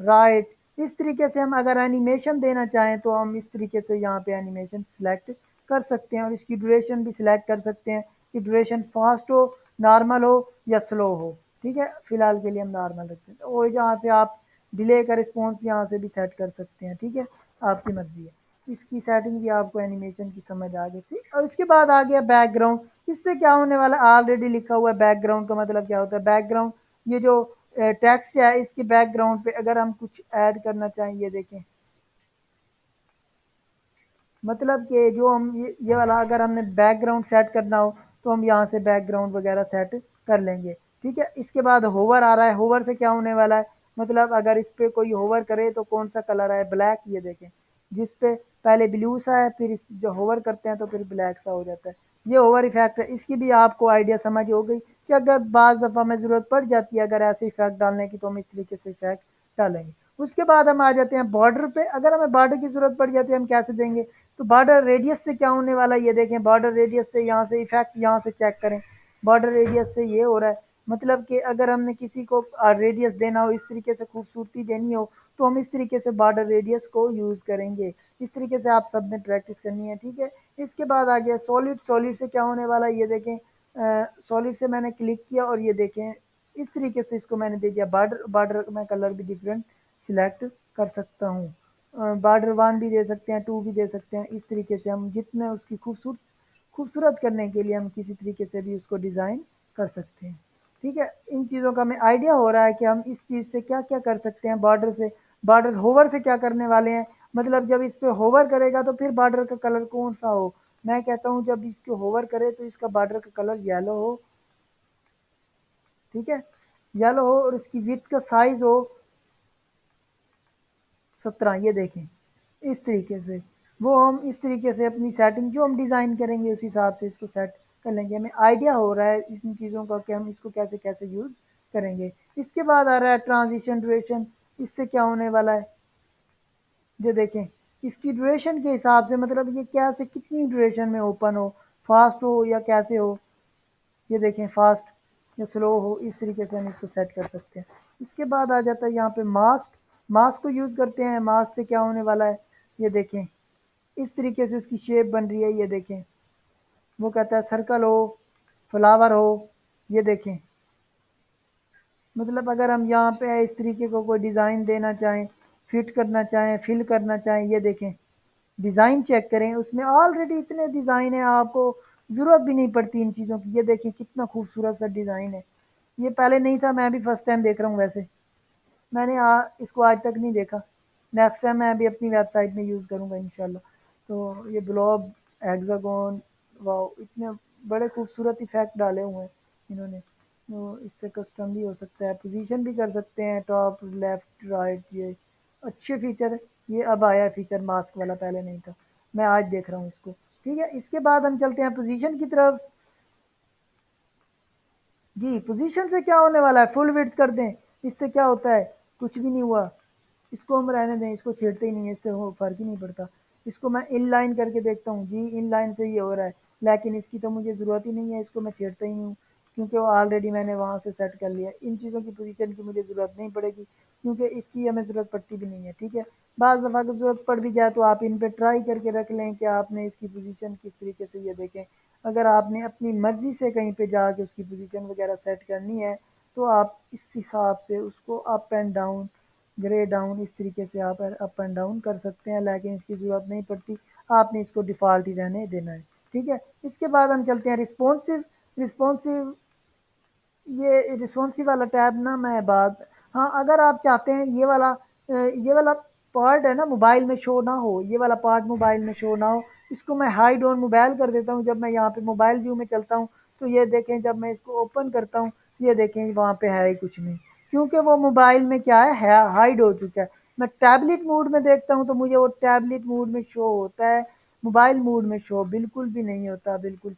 राइट। इस तरीके से हम अगर एनिमेशन देना चाहें तो हम इस तरीके से यहाँ पे एनिमेशन सिलेक्ट कर सकते हैं और इसकी ड्यूरेशन भी सिलेक्ट कर सकते हैं कि ड्यूरेशन फास्ट हो, नॉर्मल हो या स्लो हो। ठीक है, फिलहाल के लिए हम नॉर्मल रखते हैं। और यहाँ पे आप डिले का रिस्पॉन्स यहाँ से भी सेट कर सकते हैं। ठीक है, आपकी मर्जी है। इसकी सेटिंग भी आपको एनिमेशन की समझ आ गई थी। और इसके बाद आ गया बैकग्राउंड। इससे क्या होने वाला, ऑलरेडी लिखा हुआ है बैकग्राउंड का मतलब क्या होता है। बैकग्राउंड, ये जो टेक्स्ट है, इसके बैकग्राउंड पे अगर हम कुछ ऐड करना चाहें, ये देखें, मतलब कि जो हम ये वाला अगर हमने बैकग्राउंड सेट करना हो तो हम यहाँ से बैकग्राउंड वगैरह सेट कर लेंगे। ठीक है, इसके बाद होवर आ रहा है। होवर से क्या होने वाला है, मतलब अगर इस पे कोई होवर करे तो कौन सा कलर है, ब्लैक। ये देखें, जिस पे पहले ब्लू सा है, फिर इस जो होवर करते हैं तो फिर ब्लैक सा हो जाता है। ये ओवर इफेक्ट है। इसकी भी आपको आइडिया समझ हो गई कि अगर बाज़ दफ़ा हमें ज़रूरत पड़ जाती है अगर ऐसे इफेक्ट डालने की, तो हम इस तरीके से इफेक्ट डालेंगे। उसके बाद हम आ जाते हैं बॉर्डर पे। अगर हमें बॉर्डर की ज़रूरत पड़ जाती है हम कैसे देंगे, तो बॉर्डर रेडियस से क्या होने वाला है, ये देखें, बॉर्डर रेडियस से यहाँ से इफेक्ट यहाँ से चेक करें। बॉर्डर रेडियस से ये हो रहा है, मतलब कि अगर हमने किसी को रेडियस देना हो, इस तरीके से खूबसूरती देनी हो, तो हम इस तरीके से बॉर्डर रेडियस को यूज़ करेंगे। इस तरीके से आप सब ने प्रैक्टिस करनी है। ठीक है, इसके बाद आ गया सॉलिड। सॉलिड से क्या होने वाला है, ये देखें, सॉलिड से मैंने क्लिक किया और ये देखें इस तरीके से इसको मैंने दे दिया बॉर्डर। बॉर्डर में कलर भी डिफरेंट सिलेक्ट कर सकता हूँ। बॉर्डर 1 भी दे सकते हैं, 2 भी दे सकते हैं। इस तरीके से हम जितने उसकी खूबसूरत करने के लिए हम किसी तरीके से भी उसको डिज़ाइन कर सकते हैं। ठीक है, इन चीज़ों का हमें आइडिया हो रहा है कि हम इस चीज़ से क्या क्या कर सकते हैं। बॉर्डर से, बॉर्डर होवर से क्या करने वाले हैं, मतलब जब इस पे होवर करेगा तो फिर बॉर्डर का कलर कौन सा हो। मैं कहता हूँ जब इसको होवर करे तो इसका बॉर्डर का कलर येलो हो। ठीक है, येलो हो और इसकी विड्थ का साइज हो 17। ये देखें, इस तरीके से वो हम इस तरीके से अपनी सेटिंग जो हम डिज़ाइन करेंगे उस हिसाब से इसको सेट कर लेंगे। हमें आइडिया हो रहा है इन चीज़ों का कि हम इसको कैसे कैसे यूज़ करेंगे। इसके बाद आ रहा है ट्रांजिशन ड्यूरेशन। इससे क्या होने वाला है, ये देखें, इसकी ड्यूरेशन के हिसाब से, मतलब ये कैसे कितनी ड्यूरेशन में ओपन हो, फास्ट हो या कैसे हो। ये देखें, फास्ट या स्लो हो, इस तरीके से हम इसको सेट कर सकते हैं। इसके बाद आ जाता है यहाँ पे मास्क। मास्क को यूज़ करते हैं। मास्क से क्या होने वाला है, ये देखें, इस तरीके से उसकी शेप बन रही है। ये देखें, वो कहता है सर्कल हो, फ्लावर हो। ये देखें, मतलब अगर हम यहाँ पे इस तरीके को कोई डिज़ाइन देना चाहें, फिट करना चाहें, फिल करना चाहें, ये देखें, डिज़ाइन चेक करें, उसमें ऑलरेडी इतने डिज़ाइन है, आपको ज़रूरत भी नहीं पड़ती इन चीज़ों की। ये देखें कितना खूबसूरत सा डिज़ाइन है। ये पहले नहीं था, मैं भी फर्स्ट टाइम देख रहा हूँ। वैसे मैंने इसको आज तक नहीं देखा। नेक्स्ट टाइम मैं भी अपनी वेबसाइट में यूज़ करूँगा इंशाल्लाह। तो ये ब्लॉब, हेक्सागोन, वाओ, इतने बड़े खूबसूरत इफ़ेक्ट डाले हुए हैं इन्होंने। तो इससे कस्टम भी हो सकता है, पोजीशन भी कर सकते हैं, टॉप लेफ्ट राइट, ये अच्छे फीचर है। ये अब आया है फीचर मास्क वाला, पहले नहीं था, मैं आज देख रहा हूँ इसको। ठीक है, इसके बाद हम चलते हैं पोजीशन की तरफ। जी, पोजीशन से क्या होने वाला है, फुल विड्थ कर दें, इससे क्या होता है, कुछ भी नहीं हुआ। इसको हम रहने दें, इसको छेड़ते ही नहीं है, इससे हो फ़र्क ही नहीं पड़ता। इसको मैं इनलाइन करके देखता हूँ, जी इनलाइन से ये हो रहा है, लेकिन इसकी तो मुझे ज़रूरत ही नहीं है, इसको मैं छेड़ता ही नहीं हूँ, क्योंकि वो ऑलरेडी मैंने वहाँ से सेट कर लिया है। इन चीज़ों की पोजीशन की मुझे ज़रूरत नहीं पड़ेगी, क्योंकि इसकी हमें ज़रूरत पड़ती भी नहीं है। ठीक है, बाज़ दफ़ा अगर ज़रूरत पड़ भी जाए तो आप इन पे ट्राई करके रख लें कि आपने इसकी पोजीशन किस तरीके से, ये देखें। अगर आपने अपनी मर्ज़ी से कहीं पे जाके उसकी पोजीशन वगैरह सेट करनी है, तो आप इस हिसाब से उसको up and down, grey down, इस तरीके से आप अप एंड डाउन कर सकते हैं, लेकिन इसकी ज़रूरत नहीं पड़ती, आपने इसको डिफ़ॉल्ट ही रहने देना है। ठीक है, इसके बाद हम चलते हैं रिस्पॉन्सिव। रिस्पॉन्सिव, ये रिस्पॉन्सिव वाला टैब ना मैं बात, हाँ अगर आप चाहते हैं ये वाला पार्ट है ना मोबाइल में शो ना हो, ये वाला पार्ट मोबाइल में शो ना हो, इसको मैं हाइड ऑन मोबाइल कर देता हूँ। जब मैं यहाँ पे मोबाइल व्यू में चलता हूँ तो ये देखें, जब मैं इसको ओपन करता हूँ, ये देखें वहाँ पे है ही कुछ नहीं, क्योंकि वो मोबाइल में क्या है हाइड हो चुका है। मैं टैबलेट मोड में देखता हूँ तो मुझे वो टैबलेट मोड में शो होता है, मोबाइल मोड में शो बिल्कुल भी नहीं होता, बिल्कुल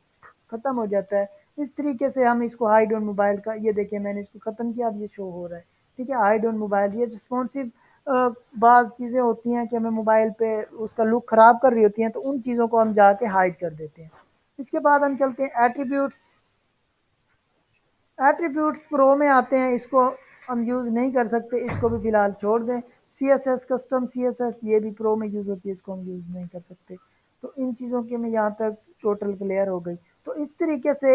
ख़त्म हो जाता है। इस तरीके से हम इसको हाइड ऑन मोबाइल का, ये देखिए मैंने इसको ख़त्म किया, अब ये शो हो रहा है। ठीक है, हाइड ऑन मोबाइल, ये रिस्पॉन्सिव बाज़ चीज़ें होती हैं कि हमें मोबाइल पे उसका लुक ख़राब कर रही होती हैं, तो उन चीज़ों को हम जाके हाइड कर देते हैं। इसके बाद हम चलते हैं एट्रीब्यूट्स। एट्रीब्यूट्स प्रो में आते हैं, इसको हम यूज़ नहीं कर सकते, इसको भी फ़िलहाल छोड़ दें। सीएसएस, कस्टम सीएसएस, ये भी प्रो में यूज़ होती है, इसको हम यूज़ नहीं कर सकते। तो इन चीज़ों की मैं यहाँ तक टोटल क्लियर हो गई। तो इस तरीके से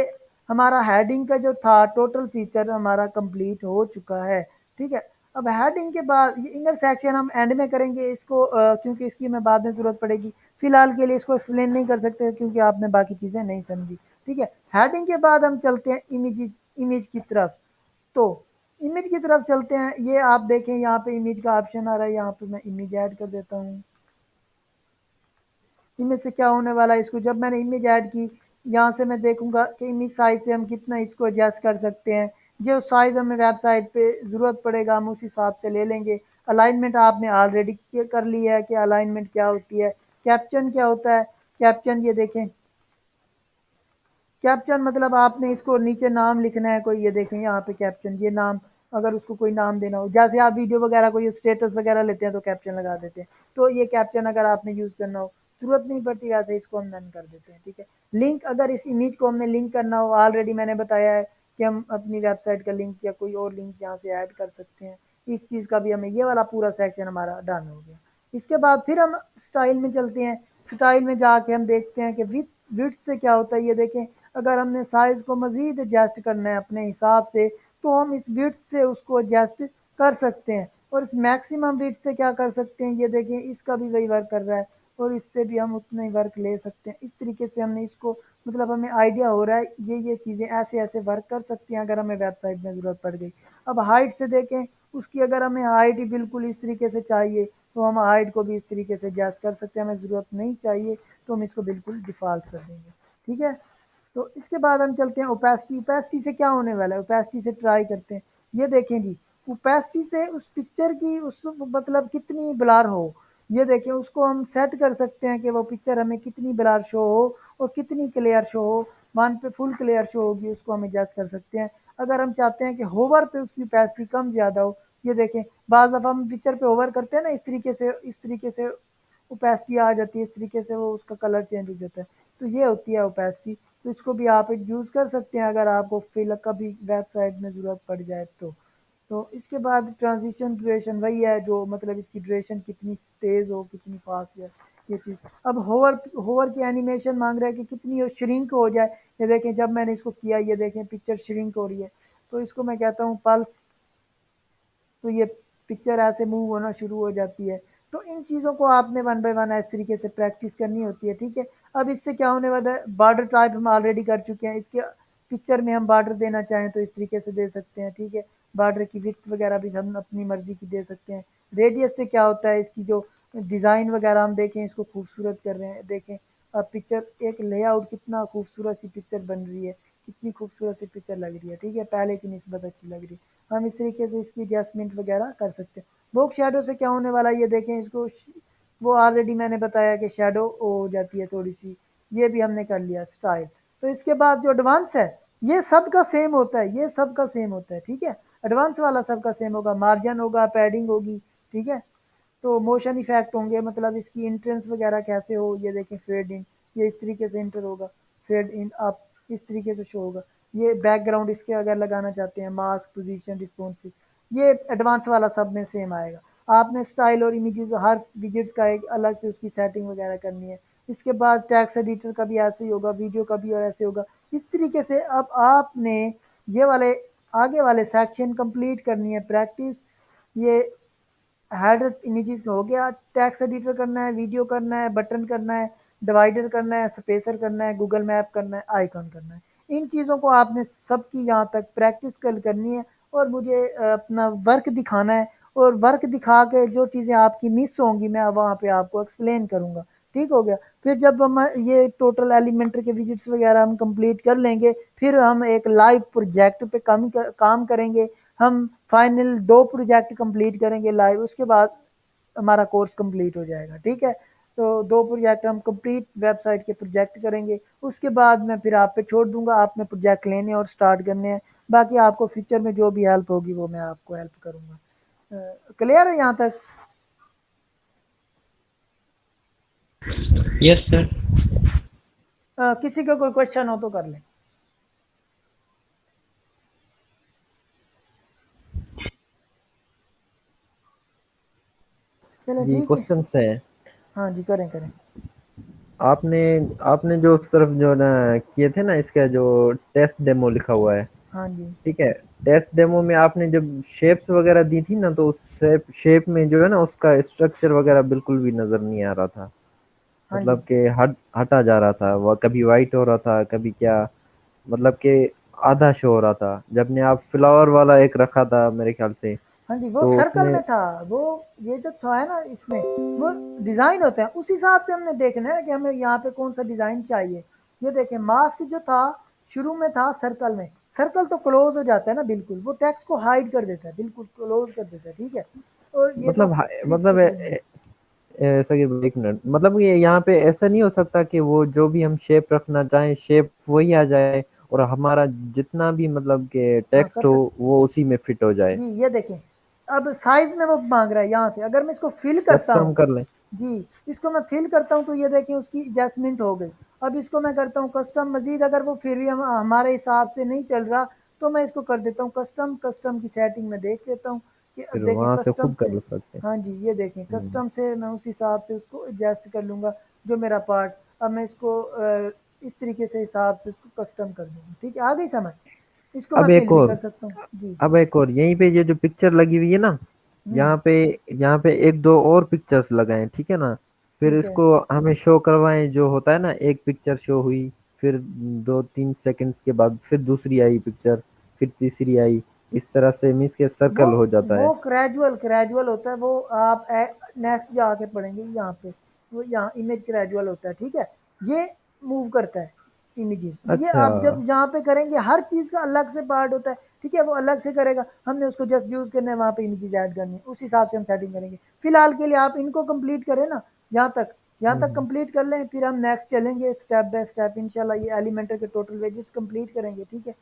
हमारा हेडिंग का जो था टोटल फीचर हमारा कंप्लीट हो चुका है। ठीक है, अब हेडिंग के बाद ये इनर सेक्शन हम एंड में करेंगे इसको, क्योंकि इसकी हमें बाद में ज़रूरत पड़ेगी। फ़िलहाल के लिए इसको एक्सप्लेन नहीं कर सकते क्योंकि आपने बाकी चीज़ें नहीं समझी। ठीक है, हेडिंग के बाद हम चलते हैं इमेज की तरफ। तो इमेज की तरफ चलते हैं, ये आप देखें यहाँ पे इमेज का ऑप्शन आ रहा है, यहाँ पे मैं इमेज ऐड कर देता हूँ। इमेज से क्या होने वाला है, इसको जब मैंने इमेज ऐड की, यहाँ से मैं देखूंगा कि इमेज साइज से हम कितना इसको एडजस्ट कर सकते हैं। जो साइज हमें वेबसाइट पे ज़रूरत पड़ेगा हम उस हिसाब से ले लेंगे। अलाइनमेंट आपने ऑलरेडी कर ली है कि अलाइनमेंट क्या होती है। कैप्शन क्या होता है, कैप्शन ये देखें, कैप्शन मतलब आपने इसको नीचे नाम लिखना है कोई, ये देखें यहाँ पे कैप्शन, ये नाम, अगर उसको कोई नाम देना हो, जैसे आप वीडियो वगैरह कोई स्टेटस वगैरह लेते हैं तो कैप्शन लगा देते हैं, तो ये कैप्शन अगर आपने यूज़ करना हो, ज़रूरत नहीं पड़ती, वैसे इसको हम डन कर देते हैं। ठीक है, लिंक, अगर इस इमेज को हमने लिंक करना हो, ऑलरेडी मैंने बताया है कि हम अपनी वेबसाइट का लिंक या कोई और लिंक यहाँ से ऐड कर सकते हैं। इस चीज़ का भी हमें, ये वाला पूरा सेक्शन हमारा डन हो गया। इसके बाद फिर हम स्टाइल में चलते हैं। स्टाइल में जाके हम देखते हैं कि विड्थ से क्या होता है, ये देखें, अगर हमने साइज़ को मज़ीद एडजस्ट करना है अपने हिसाब से, तो हम इस विड्थ से उसको एडजस्ट कर सकते हैं, और इस मैक्सिमम विड्थ से क्या कर सकते हैं, ये देखें इसका भी वही वर्क कर रहा है, और इससे भी हम उतना ही वर्क ले सकते हैं। इस तरीके से हमने इसको, मतलब हमें आइडिया हो रहा है ये चीज़ें ऐसे ऐसे वर्क कर सकती हैं अगर हमें वेबसाइट में ज़रूरत पड़ गई। अब हाइट से देखें, उसकी अगर हमें हाइट ही बिल्कुल इस तरीके से चाहिए तो हम हाइट को भी इस तरीके से एडजस्ट कर सकते हैं। हमें ज़रूरत नहीं चाहिए तो हम इसको बिल्कुल डिफ़ॉल्ट कर देंगे। ठीक है, तो इसके बाद हम चलते हैं ओपेसिटी। ओपेसिटी से क्या होने वाला है, ओपेसिटी से ट्राई करते हैं। ये देखें जी, ओपेसिटी से उस पिक्चर की उस मतलब कितनी ब्लर हो, ये देखें उसको हम सेट कर सकते हैं कि वो पिक्चर हमें कितनी ब्लर शो हो और कितनी क्लियर शो हो। वन पे फुल क्लियर शो होगी, उसको हम एडजस्ट कर सकते हैं। अगर हम चाहते हैं कि होवर पे उसकी ओपेसिटी कम ज़्यादा हो, ये देखें बाज़ दफ़ा हम पिक्चर पे होवर करते हैं ना, इस तरीके से ओपेसिटी आ जाती है, इस तरीके से वो उसका कलर चेंज हो जाता है, तो ये होती है ओपेसिटी। तो इसको भी आप यूज़ कर सकते हैं अगर आपको फिल कभी वेबसाइट में ज़रूरत पड़ जाए तो। तो इसके बाद ट्रांजिशन ड्यूरेशन वही है, जो मतलब इसकी ड्यूरेशन कितनी तेज़ हो कितनी फास्ट है, ये चीज़। अब होवर होवर की एनिमेशन मांग रहा है कि कितनी हो श्रिंक हो जाए, ये देखें जब मैंने इसको किया, ये देखें पिक्चर श्रिंक हो रही है, तो इसको मैं कहता हूँ पल्स, तो ये पिक्चर ऐसे मूव होना शुरू हो जाती है। तो इन चीज़ों को आपने वन बाय वन इस तरीके से प्रैक्टिस करनी होती है। ठीक है, अब इससे क्या होने वाला है, बॉर्डर टाइप हम ऑलरेडी कर चुके हैं, इसके पिक्चर में हम बॉर्डर देना चाहें तो इस तरीके से दे सकते हैं। ठीक है, बॉर्डर की विड्थ वगैरह भी हम अपनी मर्जी की दे सकते हैं। रेडियस से क्या होता है, इसकी जो डिज़ाइन वगैरह हम देखें, इसको खूबसूरत कर रहे हैं, देखें अब पिक्चर एक लेआउट कितना खूबसूरत सी पिक्चर बन रही है, कितनी खूबसूरत सी पिक्चर लग रही है, ठीक है, पहले की निस्बत अच्छी लग रही है। हम इस तरीके से इसकी एडजस्टमेंट वगैरह कर सकते हैं। बोक शेडो से क्या होने वाला है ये देखें, इसको वो ऑलरेडी मैंने बताया कि शेडो हो जाती है थोड़ी सी, ये भी हमने कर लिया स्टाइल। तो इसके बाद जो एडवांस है ये सबका सेम होता है, ये सबका सेम होता है, ठीक है, एडवांस वाला सबका सेम होगा, मार्जिन होगा, पैडिंग होगी, ठीक है। तो मोशन इफेक्ट होंगे, मतलब इसकी एंट्रेंस वगैरह कैसे हो, ये देखें फेड इन, ये इस तरीके से इंटर होगा, फेड इन अप इस तरीके से शो होगा। ये बैकग्राउंड इसके अगर लगाना चाहते हैं, मास्क, पोजीशन, रिस्पॉन्सिव, ये एडवांस वाला सब में सेम आएगा। आपने स्टाइल और इमेजेस हर विजेट्स का एक अलग से उसकी सेटिंग वगैरह करनी है। इसके बाद टैक्स एडिटर का भी ऐसे ही होगा, वीडियो का भी और ऐसे होगा। इस तरीके से अब आपने ये वाले आगे वाले सेक्शन कंप्लीट करनी है प्रैक्टिस। ये हेडर इमेजेस का हो गया, टेक्स्ट एडिटर करना है, वीडियो करना है, बटन करना है, डिवाइडर करना है, स्पेसर करना है, गूगल मैप करना है, आइकॉन करना है। इन चीज़ों को आपने सबकी यहाँ तक प्रैक्टिस कर करनी है और मुझे अपना वर्क दिखाना है। और वर्क दिखा के जो चीज़ें आपकी मिस होंगी मैं वहाँ पे आपको एक्सप्लेन करूँगा, ठीक हो गया। फिर जब हम ये टोटल एलिमेंटर के विजिट्स वगैरह हम कंप्लीट कर लेंगे, फिर हम एक लाइव प्रोजेक्ट पे काम करेंगे। हम फाइनल 2 प्रोजेक्ट कंप्लीट करेंगे लाइव, उसके बाद हमारा कोर्स कंप्लीट हो जाएगा, ठीक है। तो 2 प्रोजेक्ट हम कंप्लीट वेबसाइट के प्रोजेक्ट करेंगे, उसके बाद मैं फिर आप पे छोड़ दूँगा, आपने प्रोजेक्ट लेने और स्टार्ट करने हैं। बाकी आपको फ्यूचर में जो भी हेल्प होगी वो मैं आपको हेल्प करूँगा। क्लियर है यहाँ तक? Yes sir. किसी का कोई क्वेश्चन हो तो कर लें। चलो जी ठीक है। क्वेश्चन है। हाँ जी, करें, करें। आपने आपने जो उस तरफ जो ना किए थे ना, इसका जो टेस्ट डेमो लिखा हुआ है, हाँ जी, ठीक है, टेस्ट डेमो में आपने जब शेप्स वगैरह दी थी ना, तो उस शेप में जो है ना उसका स्ट्रक्चर वगैरह बिल्कुल भी नजर नहीं आ रहा था। हाँ जी। मतलब कि हटा जा रहा था, वो कभी वाइट हो रहा था, कभी क्या, मतलब कि आधा शो हो रहा था। जब ने आप फ्लावर वाला एक रखा था मेरे ख्याल से, हाँ जी, वो तो सर्कल उसमें में था। वो ये जो था है ना इसमें, वो डिज़ाइन होते हैं, उस हिसाब से हमने देखना है कि हमें यहाँ पे कौन सा डिज़ाइन चाहिए। ये देखें, मास्क जो था शुरू में था सर्कल में, सर्कल तो क्लोज हो जाता है ना बिल्कुल, वो टेक्स्ट को हाइड कर देता है, बिल्कुल क्लोज कर देता है, ठीक है। और ये तो मतलब फिक्स मतलब करना है। ऐसा कि एक मिनट, मतलब ये यहाँ पे ऐसा नहीं हो सकता कि वो जो भी हम शेप रखना चाहें शेप वही आ जाए, और हमारा जितना भी मतलब कि हाँ, कर टेक्स्ट हो सकते। वो उसी में फिट हो जाए। जी, ये देखें, अब साइज़ में वो माँग रहा है यहाँ से, अगर मैं इसको फ़िल करता कस्टम हूँ। कर लें। जी, इसको मैं फ़िल करता हूँ तो ये देखें उसकी एडजस्टमेंट हो गई। अब इसको मैं करता हूँ कस्टम, मज़ीद अगर वो फिर भी हमारे हिसाब से नहीं चल रहा, तो मैं इसको कर देता हूँ कस्टम। कस्टम की सेटिंग में देख लेता हूँ कि अब फिर देखें वहां से कस्टम खुद से। कर सकते हैं। हाँ जी, ये देखें हम्म। कस्टम से मैं उस हिसाब से उसको एडजस्ट कर लूँगा, जो मेरा पार्ट। अब मैं इसको इस तरीके से हिसाब से उसको कस्टम कर दूँगा, ठीक है, आ गई समझ? इसको मैं अब फ़िल एक भी और कर सकता हूँ। जी। अब एक और यहीं पे ये जो पिक्चर लगी हुई है ना, हुँ, यहाँ पे यहाँ पे एक दो और पिक्चर्स लगाएं, ठीक है ना। फिर ठीक है। इसको हमें शो करवाएं, जो होता है ना, एक पिक्चर शो हुई, फिर 2-3 सेकंड्स के बाद फिर दूसरी आई पिक्चर, फिर तीसरी आई, इस तरह से मीन्स के वो सर्कल हो जाता वो है। ग्रेजुअल होता है, वो आप नेक्स्ट जाके पढ़ेंगे यहाँ पे। वो यहाँ इमेज ग्रेजुअल होता है, ठीक है। ये मूव करता है इमेजेस, ये अच्छा। आप जब यहाँ पे करेंगे हर चीज़ का अलग से पार्ट होता है, ठीक है, वो अलग से करेगा, हमने उसको जस्ट यूज करना है, वहाँ पे इमेजेस ऐड करनी है, उस हिसाब से हम सेटिंग करेंगे। फिलहाल के लिए आप इनको कंप्लीट करें ना, यहाँ तक, यहाँ तक हम्म। कंप्लीट कर लें, फिर हम नेक्स्ट चलेंगे स्टेप बाय स्टेप इंशाल्लाह। ये एलिमेंटर के टोटल वेजेस कंप्लीट करेंगे, ठीक है।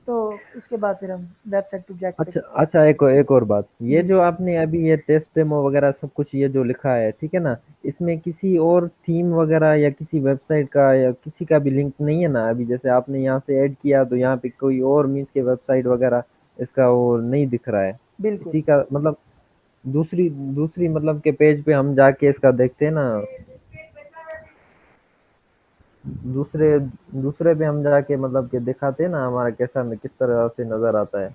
तो इसके बाद फिर हम वेबसाइट प्रोजेक्ट पे। अच्छा अच्छा, एक और बात, ये जी। जो आपने अभी ये टेस्ट डेमो वगैरह सब कुछ ये जो लिखा है, ठीक है ना, इसमें किसी और थीम वगैरह या किसी वेबसाइट का या किसी का भी लिंक नहीं है ना? अभी जैसे आपने यहाँ से ऐड किया तो यहाँ पे कोई और मीन्स के वेबसाइट वगैरह इसका वो नहीं दिख रहा है बिल्कुल। किसी का, मतलब दूसरी दूसरी मतलब के पेज पे हम जाके इसका देखते हैं ना, दूसरे दूसरे पे हम जाके मतलब कि दिखाते हैं ना हमारा कैसा किस तरह से नजर आता है,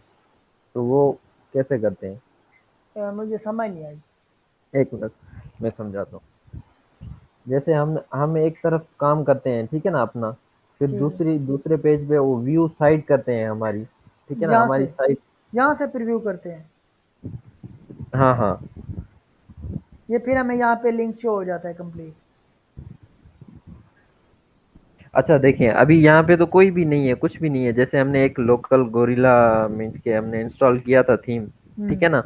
तो वो कैसे करते हैं? मुझे समझ नहीं आई। एक मिनट, मैं समझाता हूँ। जैसे हम एक तरफ काम करते हैं, ठीक है ना, अपना, फिर ठीक है। दूसरे पेज पे वो व्यू साइट करते हैं हमारी, ठीक है ना, यहाँ हमारी से साइट। यहाँ से प्रीव्यू करते हैं। हाँ हाँ। ये फिर हमें यहाँ पे लिंक शो हो जाता है कंप्लीट। अच्छा देखिए, अभी यहाँ पे तो कोई भी नहीं है, कुछ भी नहीं है। जैसे हमने एक लोकल गोरिल्ला मीन्स के हमने इंस्टॉल किया था थीम, ठीक हुँ। है ना?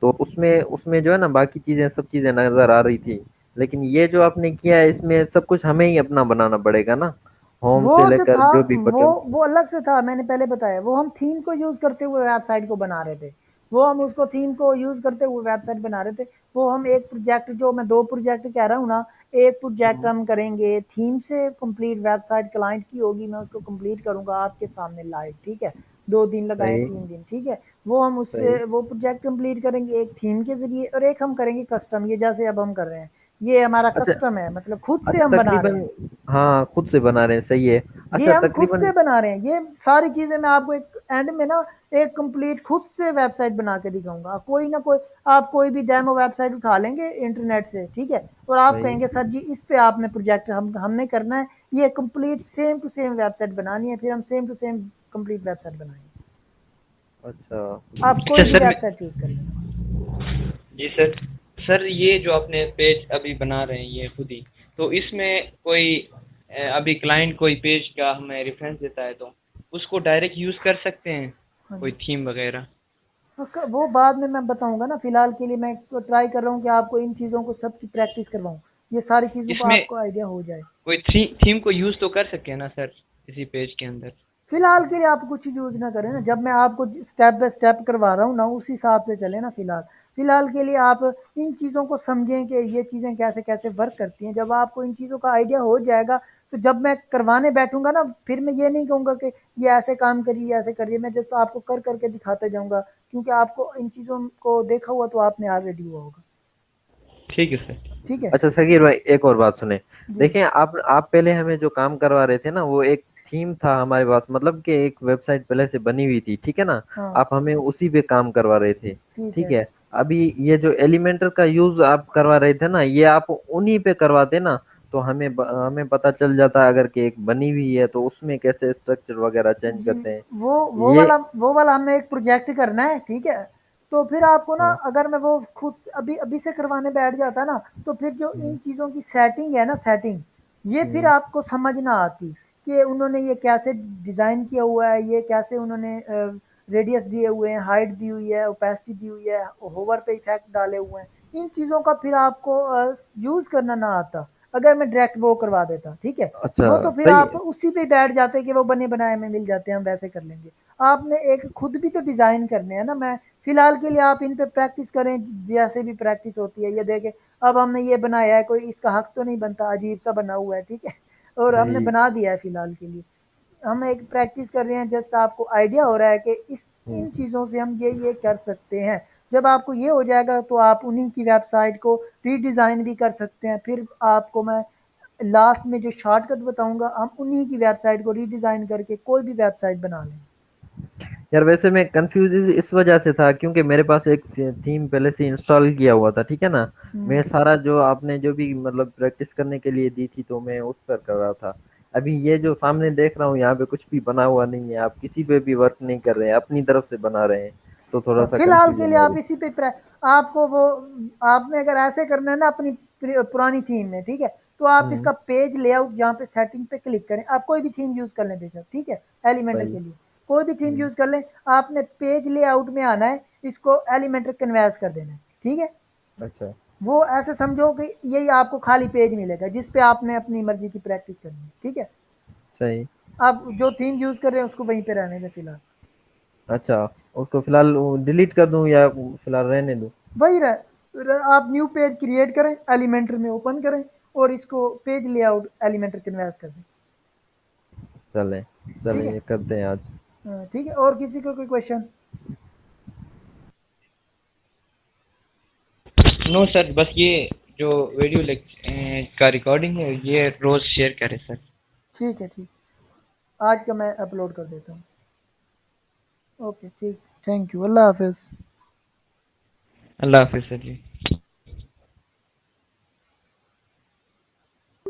तो उसमें उसमें जो है ना बाकी चीजें, सब चीजें नजर आ रही थी। लेकिन ये जो आपने किया है, इसमें सब कुछ हमें ही अपना बनाना पड़ेगा ना, होम वो से जो लेकर था जो भी वो बटन। वो अलग से था, मैंने पहले बताया, वो हम थीम को यूज़ करते हुए वेबसाइट को बना रहे थे। वो हम उसको थीम को यूज़ करते हुए वेबसाइट बना रहे थे। वो हम एक प्रोजेक्ट, जो मैं 2 प्रोजेक्ट कह रहा हूँ ना, एक प्रोजेक्ट हम करेंगे थीम से कंप्लीट, वेबसाइट क्लाइंट की होगी, मैं उसको कंप्लीट करूँगा आपके सामने लाइव, ठीक है? 2 दिन लगाएँ, सही। 3 दिन, ठीक है? वो हम सही। उससे वो प्रोजेक्ट कंप्लीट करेंगे एक थीम के ज़रिए, और एक हम करेंगे कस्टम, ये जैसे अब हम कर रहे हैं। ये हमारा अच्छा। कस्टम है, मतलब खुद से अच्छा हम बना रहे तकरीबन, हैं। हाँ खुद से बना रहे हैं, सही है। ये अच्छा हम खुद तकरीबन। से बना रहे हैं, ये सारी चीज़ें मैं आपको एक एंड में ना एक कंप्लीट खुद से वेबसाइट बना के दिखाऊँगा। कोई ना कोई, आप कोई भी डेमो वेबसाइट उठा लेंगे इंटरनेट से, ठीक है? और आप सही। कहेंगे सर जी इस पे आपने प्रोजेक्ट हमने करना है, ये complete same to same website बनानी है, फिर हम same to same complete website बनाएँगे। अच्छा। आप अच्छा कोई भी सर वेबसाइट चूज़ कर लेना। जी सर। सर ये जो आपने पेज अभी बना रहे हैं ये खुद ही, तो इसमें कोई अभी क्लाइंट कोई पेज का हमें रेफरेंस देता है तो उसको डायरेक्ट यूज़ कर सकते हैं, हाँ कोई जी। थीम वगैरह? वो बाद में मैं बताऊँगा ना, फ़िलहाल के लिए मैं तो ट्राई कर रहा हूँ कि आपको इन चीज़ों को सबकी प्रैक्टिस करवाऊँ। ये सारी चीज़ों का इसमें आपको आइडिया हो जाए। कोई थीम को यूज़ तो कर सके ना सर इसी पेज के अंदर? फिलहाल के लिए आप कुछ यूज़ ना करें ना, जब मैं आपको स्टेप बाय स्टेप करवा रहा हूँ ना, उस हिसाब से चलें ना फिलहाल। फिलहाल के लिए आप इन चीज़ों को समझें कि ये चीज़ें कैसे-कैसे वर्क करती हैं। जब आपको इन चीज़ों का आइडिया हो जाएगा, तो जब मैं करवाने बैठूँगा ना, फिर मैं ये नहीं कहूँगा कि ये ऐसे काम करिए, ऐसे करिए, मैं जस्ट आपको कर के दिखाता जाऊँगा, क्योंकि आपको इन चीज़ों को देखा हुआ तो आपने ऑलरेडी हुआ होगा। ठीक है सर। ठीक है? अच्छा सगीर भाई, एक और बात सुने। जी। देखिए, आप पहले हमें जो काम करवा रहे थे ना, वो एक थीम था हमारे पास, मतलब कि एक वेबसाइट पहले से बनी हुई थी, ठीक है ना? हाँ, आप हमें उसी पे काम करवा रहे थे, ठीक ठीक है। है? अभी ये जो एलिमेंटर का यूज आप करवा रहे थे ना, ये आप उन्हीं पे करवाते ना, तो हमें पता चल जाता अगर कि एक बनी हुई है तो उसमें कैसे स्ट्रक्चर वगैरह चेंज जी, करते हैं। वो ये। वाला वो वाला हमने एक प्रोजेक्ट करना है, ठीक है? तो फिर आपको ना, हाँ। अगर मैं वो खुद अभी अभी से करवाने बैठ जाता ना, तो फिर जो इन हम्म। चीज़ों की सेटिंग है ना, सेटिंग, ये फिर हम्म। आपको समझ ना आती कि उन्होंने ये कैसे डिज़ाइन किया हुआ है, ये कैसे उन्होंने रेडियस दिए हुए हैं, हाइट दी हुई है, ओपेसिटी दी हुई है, होवर पे इफ़ेक्ट डाले हुए हैं। इन चीज़ों का फिर आपको यूज़ करना ना आता, अगर मैं डायरेक्ट वो करवा देता, ठीक है? अच्छा। वो तो फिर सही। आप उसी पे बैठ जाते कि वो बने बनाए में मिल जाते हैं, हम वैसे कर लेंगे। आपने एक खुद भी तो डिज़ाइन करने हैं ना। मैं फिलहाल के लिए आप इन पे प्रैक्टिस करें, जैसे भी प्रैक्टिस होती है। ये देखें, अब हमने ये बनाया है, कोई इसका हक तो नहीं बनता, अजीब सा बना हुआ है, ठीक है? और हमने सही। बना दिया है फिलहाल के लिए। हम एक प्रैक्टिस कर रहे हैं, जस्ट आपको आइडिया हो रहा है कि इस इन हम्म। चीज़ों से हम ये कर सकते हैं। जब आपको ये हो जाएगा, तो आप उन्हीं की वेबसाइट को रीडिज़ाइन भी कर सकते हैं। फिर आपको मैं लास्ट में जो शॉर्टकट बताऊँगा, हम उन्हीं की वेबसाइट को रीडिज़ाइन करके कोई भी वेबसाइट बना लें। यार वैसे मैं कंफ्यूज इस वजह से था क्योंकि मेरे पास एक थीम पहले से इंस्टॉल किया हुआ था, ठीक है ना? हुँ। मैं सारा जो आपने जो भी मतलब प्रैक्टिस करने के लिए दी थी तो मैं उस पर कर रहा था। अभी ये जो सामने देख रहा हूँ यहाँ पे कुछ भी बना हुआ नहीं है, आप किसी पे भी वर्क नहीं कर रहे हैं, अपनी तरफ से बना रहे हैं, तो थोड़ा सा फिलहाल के कंफ्यूजन लिए हो आप रही। इसी पे आपको वो, आपने अगर ऐसे करना है ना अपनी पुरानी थीम में, ठीक है? तो आप हम्म। इसका पेज लेआउट जहाँ पे सेटिंग पे क्लिक करें, आप कोई भी थीम यूज़ कर लें बेशक, ठीक है? एलिमेंटर सही। के लिए कोई भी थीम हम्म। यूज़ कर लें। आपने पेज लेआउट में आना है, इसको एलिमेंटर कन्वर्स कर देना है, ठीक है? अच्छा। वो ऐसे समझो कि यही आपको खाली पेज मिलेगा, जिस पे आपने अपनी मर्जी की प्रैक्टिस करनी है, ठीक है? सही। आप जो थीम यूज़ कर रहे हैं उसको वहीं पे रहने दें फिलहाल। अच्छा, उसको फिलहाल डिलीट कर दूं या फिलहाल रहने दूं? वही आप न्यू पेज क्रिएट करें, एलिमेंटर में ओपन करें, और इसको पेज लेआउट एलिमेंटर कन्वर्स कर दें। चलें। ठीक चलें, है? ये करते हैं आज। हाँ, ठीक है। और किसी को कोई क्वेश्चन? नो सर, बस ये जो वीडियो का रिकॉर्डिंग है ये रोज़ शेयर करें सर। ठीक है, ठीक। आज का मैं अपलोड कर देता हूँ। ओके, ठीक। Thank you. अल्लाह हाफ़िज़। अल्लाह हाफिज़ सर जी।